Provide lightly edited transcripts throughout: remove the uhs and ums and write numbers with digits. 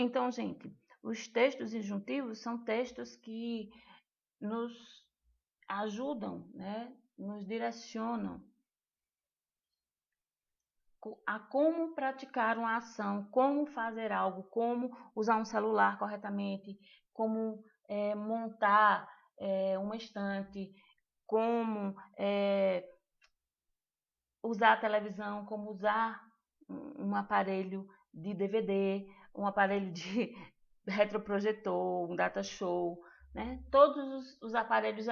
Então, gente, os textos injuntivos são textos que nos ajudam, né? Nos direcionam a como praticar uma ação, como fazer algo, como usar um celular corretamente, como montar uma estante, como usar a televisão, como usar um aparelho de DVD, um aparelho de retroprojetor, um data show, né? Todos os aparelhos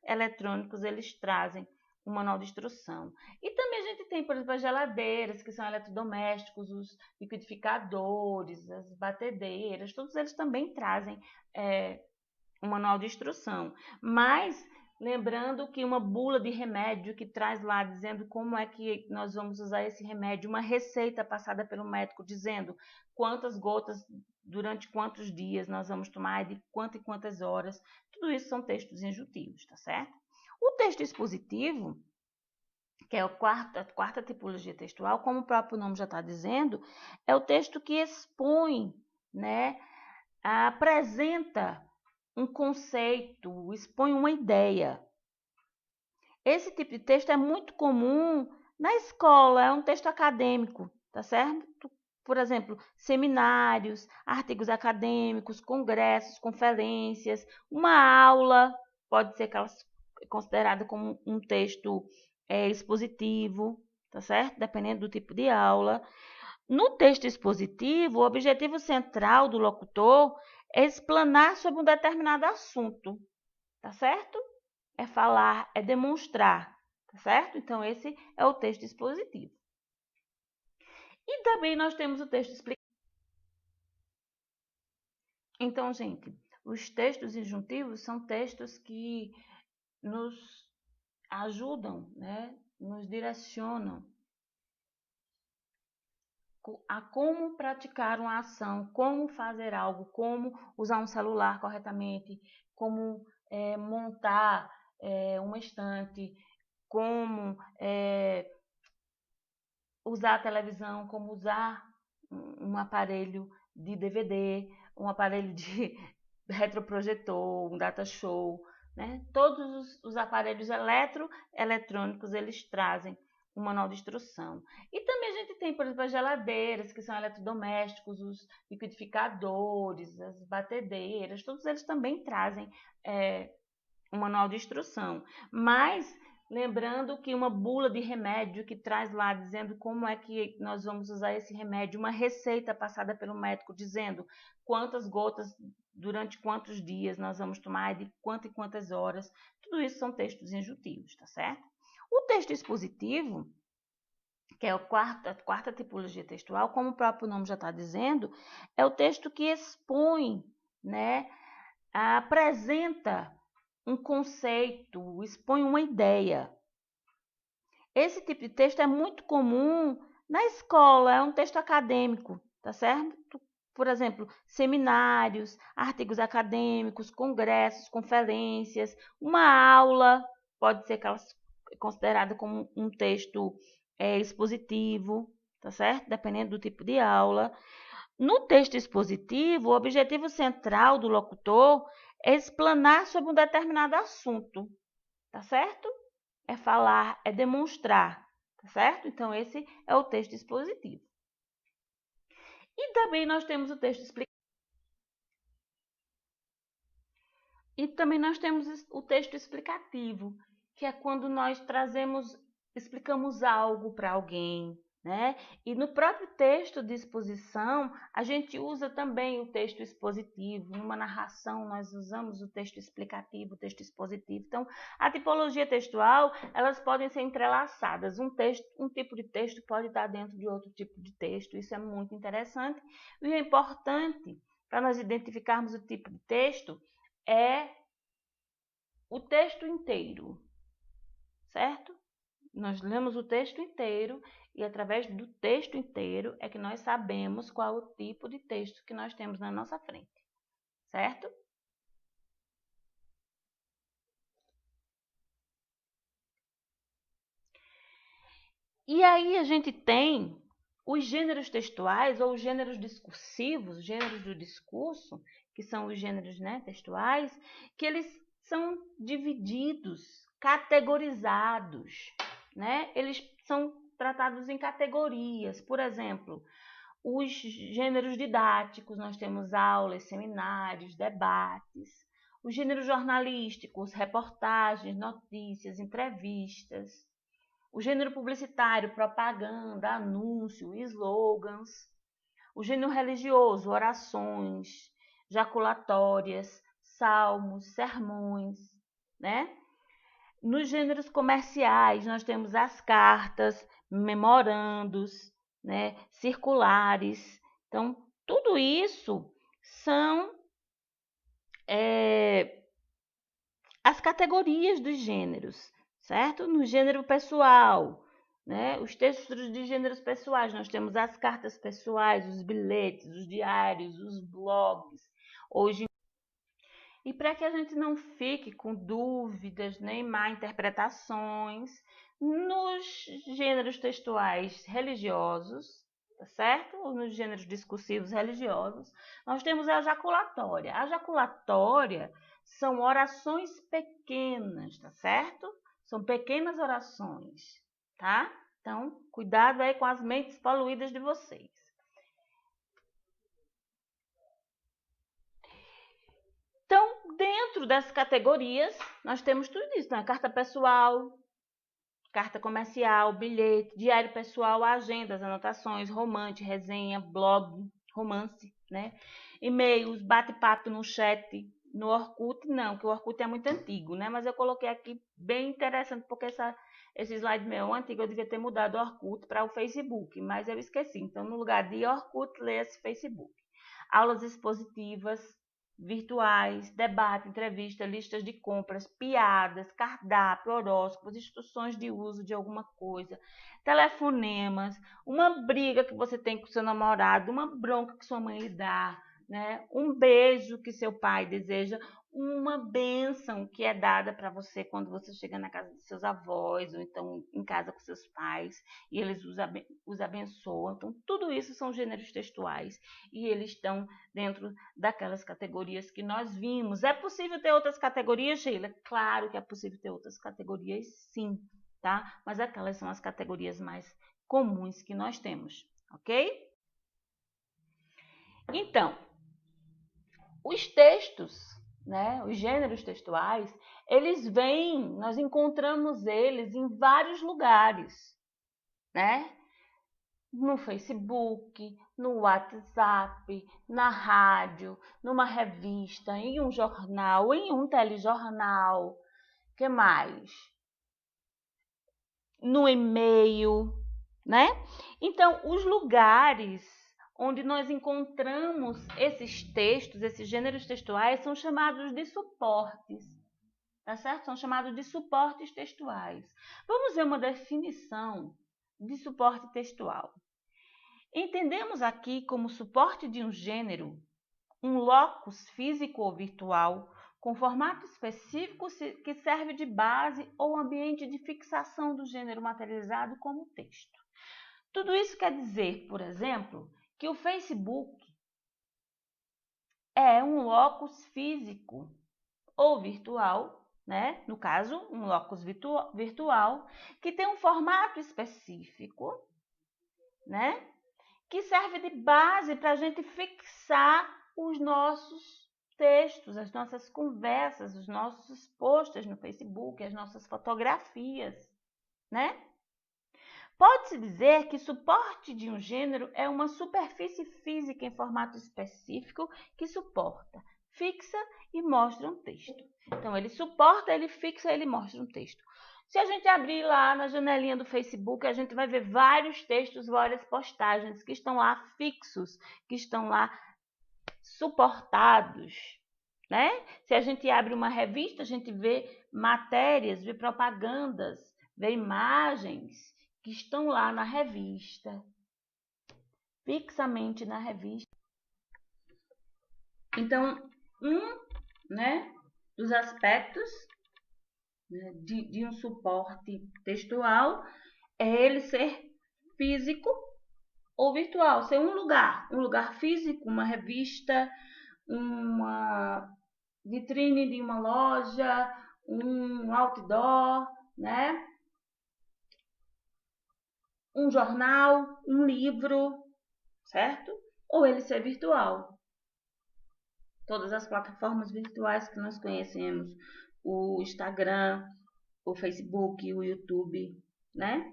eletrônicos, eles trazem um manual de instrução. E também a gente tem, por exemplo, as geladeiras, que são eletrodomésticos, os liquidificadores, as batedeiras, todos eles também trazem um manual de instrução. Mas lembrando que uma bula de remédio que traz lá dizendo como é que nós vamos usar esse remédio, uma receita passada pelo médico dizendo quantas gotas durante quantos dias nós vamos tomar, de quanto e quantas horas, tudo isso são textos injuntivos, tá certo? O texto expositivo, que é a quarta tipologia textual, como o próprio nome já está dizendo, é o texto que expõe, né, apresenta um conceito, expõe uma ideia. Esse tipo de texto é muito comum na escola, é um texto acadêmico, tá certo? Por exemplo, seminários, artigos acadêmicos, congressos, conferências, uma aula, pode ser considerada como um texto expositivo, tá certo? Dependendo do tipo de aula. No texto expositivo, o objetivo central do locutor é explanar sobre um determinado assunto, tá certo? É falar, é demonstrar, tá certo? Então, esse é o texto expositivo. E também nós temos o texto explicativo. Então, gente, os textos injuntivos são textos que nos ajudam, né? Nos direcionam a como praticar uma ação, como fazer algo, como usar um celular corretamente, como montar uma estante, como usar a televisão, como usar um aparelho de DVD, um aparelho de retroprojetor, um data show, né? Todos os aparelhos eletrônicos, eles trazem um manual de instrução. E também a gente tem, por exemplo, as geladeiras, que são eletrodomésticos, os liquidificadores, as batedeiras, todos eles também trazem um manual de instrução. Mas lembrando que uma bula de remédio que traz lá dizendo como é que nós vamos usar esse remédio, uma receita passada pelo médico dizendo quantas gotas durante quantos dias nós vamos tomar, de quanto e quantas horas, tudo isso são textos injuntivos, tá certo? O texto expositivo, que é a quarta tipologia textual, como o próprio nome já está dizendo, é o texto que expõe, né, apresenta um conceito, expõe uma ideia. Esse tipo de texto é muito comum na escola, é um texto acadêmico, tá certo? Por exemplo, seminários, artigos acadêmicos, congressos, conferências, uma aula, pode ser considerada como um texto expositivo, tá certo? Dependendo do tipo de aula. No texto expositivo, o objetivo central do locutor é explanar sobre um determinado assunto, tá certo? É falar, é demonstrar, tá certo? Então, esse é o texto expositivo. E também nós temos o texto explicativo. E também nós temos o texto explicativo, que é quando nós explicamos algo para alguém, né? E no próprio texto de exposição, a gente usa também o texto expositivo. Numa narração, nós usamos o texto explicativo, o texto expositivo. Então, a tipologia textual, elas podem ser entrelaçadas. Um tipo de texto pode estar dentro de outro tipo de texto. Isso é muito interessante. E o importante para nós identificarmos o tipo de texto é o texto inteiro, certo? Nós lemos o texto inteiro e através do texto inteiro é que nós sabemos qual é o tipo de texto que nós temos na nossa frente, certo? E aí a gente tem os gêneros textuais ou os gêneros discursivos, os gêneros do discurso, que são os gêneros, né, textuais, que eles são divididos, categorizados, né? Eles são tratados em categorias. Por exemplo, os gêneros didáticos, nós temos aulas, seminários, debates. Os gêneros jornalísticos, reportagens, notícias, entrevistas. O gênero publicitário, propaganda, anúncio, slogans. O gênero religioso, orações, jaculatórias, salmos, sermões, né? Nos gêneros comerciais, nós temos as cartas, memorandos, né? Circulares. Então, tudo isso são as categorias dos gêneros, certo? No gênero pessoal, né? Os textos de gêneros pessoais, nós temos as cartas pessoais, os bilhetes, os diários, os blogs. Hoje, e para que a gente não fique com dúvidas nem má interpretações, nos gêneros textuais religiosos, tá certo? Ou nos gêneros discursivos religiosos, nós temos a jaculatória. A jaculatória são orações pequenas, tá certo? São pequenas orações, tá? Então, cuidado aí com as mentes poluídas de vocês. Então, dentro das categorias, nós temos tudo isso, né? Carta pessoal, carta comercial, bilhete, diário pessoal, agendas, anotações, romance, resenha, blog, romance, né? E-mails, bate-papo no chat, no Orkut, não, que o Orkut é muito antigo, né? Mas eu coloquei aqui bem interessante, porque esse slide meu antigo eu devia ter mudado o Orkut para o Facebook, mas eu esqueci. Então, no lugar de Orkut, leia-se Facebook. Aulas expositivas, virtuais, debate, entrevista, listas de compras, piadas, cardápio, horóscopos, instruções de uso de alguma coisa, telefonemas, uma briga que você tem com seu namorado, uma bronca que sua mãe lhe dá, né? Um beijo que seu pai deseja, uma bênção que é dada para você quando você chega na casa dos seus avós ou então em casa com seus pais e eles os abençoam. Então, tudo isso são gêneros textuais e eles estão dentro daquelas categorias que nós vimos. É possível ter outras categorias, Sheila? Claro que é possível ter outras categorias, sim, tá? Mas aquelas são as categorias mais comuns que nós temos, ok? Então, os textos, né, os gêneros textuais, eles vêm, nós encontramos eles em vários lugares, né? No Facebook, no WhatsApp, na rádio, numa revista, em um jornal, em um telejornal, que mais? No e-mail, né? Então, os lugares onde nós encontramos esses textos, esses gêneros textuais, são chamados de suportes, tá certo? São chamados de suportes textuais. Vamos ver uma definição de suporte textual. Entendemos aqui como suporte de um gênero, um locus físico ou virtual, com formato específico que serve de base ou ambiente de fixação do gênero materializado como texto. Tudo isso quer dizer, por exemplo, que o Facebook é um locus físico ou virtual, né? No caso, um locus virtual, que tem um formato específico, né? Que serve de base para a gente fixar os nossos textos, as nossas conversas, os nossos posts no Facebook, as nossas fotografias, né? Pode-se dizer que suporte de um gênero é uma superfície física em formato específico que suporta, fixa e mostra um texto. Então, ele suporta, ele fixa, ele mostra um texto. Se a gente abrir lá na janelinha do Facebook, a gente vai ver vários textos, várias postagens que estão lá fixos, que estão lá suportados, né? Se a gente abre uma revista, a gente vê matérias, vê propagandas, vê imagens que estão lá na revista, fixamente na revista. Então, dos aspectos de um suporte textual é ele ser físico, ou virtual, ser um lugar físico, uma revista, uma vitrine de uma loja, um outdoor, né? Um jornal, um livro, certo? Ou ele ser virtual. Todas as plataformas virtuais que nós conhecemos, o Instagram, o Facebook, o YouTube, né?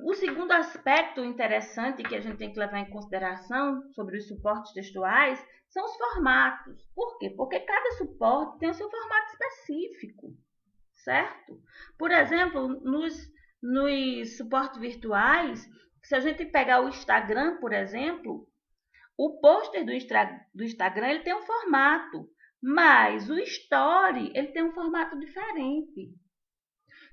O segundo aspecto interessante que a gente tem que levar em consideração sobre os suportes textuais são os formatos. Por quê? Porque cada suporte tem o seu formato específico, certo? Por exemplo, nos suportes virtuais, se a gente pegar o Instagram, por exemplo, o pôster do Instagram ele tem um formato, mas o Story ele tem um formato diferente.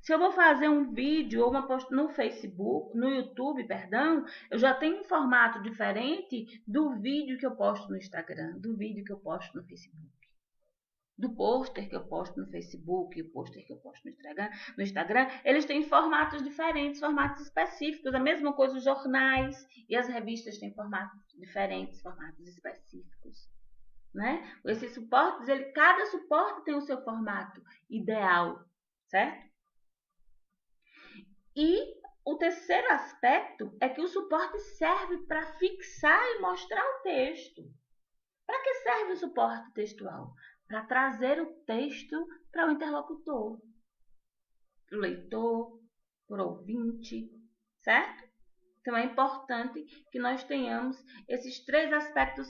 Se eu vou fazer um vídeo ou uma post no Facebook, no YouTube, perdão, eu já tenho um formato diferente do vídeo que eu posto no Instagram, do vídeo que eu posto no Facebook, do pôster que eu posto no Facebook, o pôster que eu posto no Instagram, eles têm formatos diferentes, formatos específicos. A mesma coisa os jornais e as revistas têm formatos diferentes, formatos específicos, né? Esses suportes, cada suporte tem o seu formato ideal, certo? E o terceiro aspecto é que o suporte serve para fixar e mostrar o texto. Para que serve o suporte textual? Para trazer o texto para o interlocutor, para o leitor, para o ouvinte, certo? Então é importante que nós tenhamos esses três aspectos,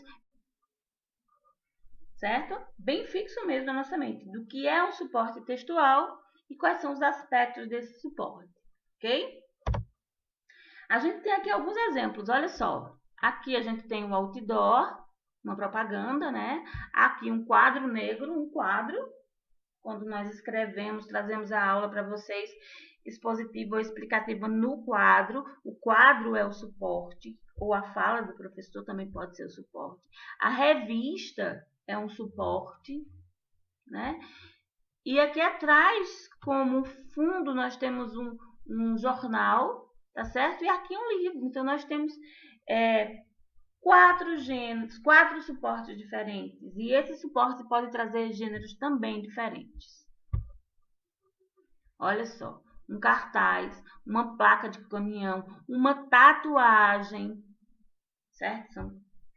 certo? Bem fixo mesmo na nossa mente, do que é um suporte textual e quais são os aspectos desse suporte, ok? A gente tem aqui alguns exemplos, olha só. Aqui a gente tem um outdoor, uma propaganda, né? Aqui um quadro negro, um quadro. Quando nós escrevemos, trazemos a aula para vocês, expositiva ou explicativa no quadro. O quadro é o suporte, ou a fala do professor também pode ser o suporte. A revista é um suporte, né? E aqui atrás, como fundo, nós temos um jornal, tá certo? E aqui um livro. Então, nós temos quatro gêneros, quatro suportes diferentes. E esse suporte pode trazer gêneros também diferentes. Olha só, um cartaz, uma placa de caminhão, uma tatuagem, certo? São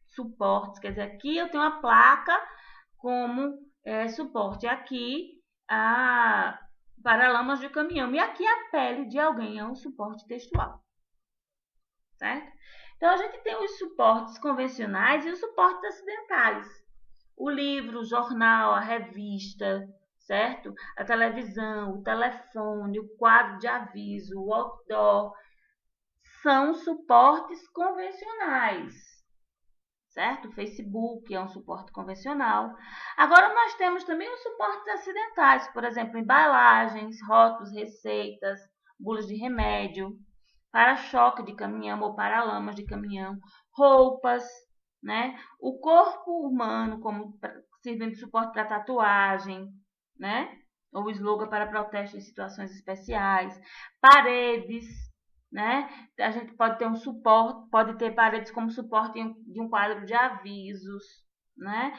suportes. Quer dizer, aqui eu tenho a placa como suporte. Aqui a paralamas de caminhão. E aqui a pele de alguém é um suporte textual, certo? Então, a gente tem os suportes convencionais e os suportes acidentais. O livro, o jornal, a revista, certo? A televisão, o telefone, o quadro de aviso, o outdoor, são suportes convencionais, certo? O Facebook é um suporte convencional. Agora, nós temos também os suportes acidentais, por exemplo, embalagens, rótulos, receitas, bulas de remédio, para-choque de caminhão ou paralamas de caminhão, roupas, né? O corpo humano como servindo de suporte para tatuagem, né? Ou slogan para protesto em situações especiais, paredes, né? A gente pode ter um suporte, pode ter paredes como suporte de um quadro de avisos, né?